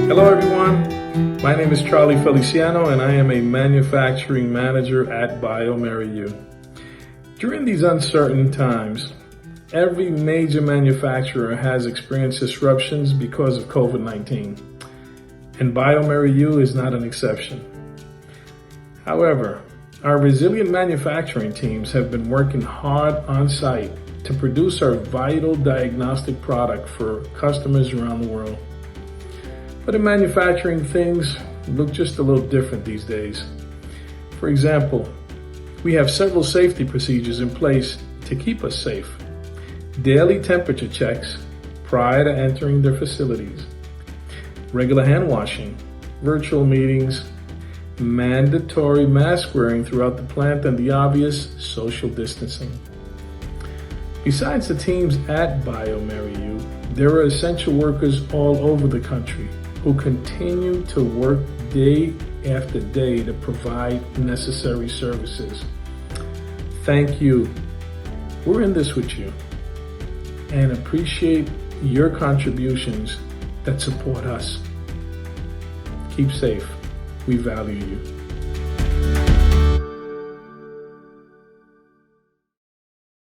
Hello everyone, my name is Charlie Feliciano and I am a manufacturing manager at bioMerieux. During these uncertain times, every major manufacturer has experienced disruptions because of COVID-19, and bioMerieux is not an exception. However, our resilient manufacturing teams have been working hard on site to produce our vital diagnostic product for customers around the world. But in manufacturing, things look just a little different these days. For example, we have several safety procedures in place to keep us safe. Daily temperature checks prior to entering their facilities, regular hand washing, virtual meetings, mandatory mask wearing throughout the plant, and the obvious social distancing. Besides the teams at bioMerieux, there are essential workers all over the country who continue to work day after day to provide necessary services. Thank you. We're in this with you and appreciate your contributions that support us. Keep safe. We value you.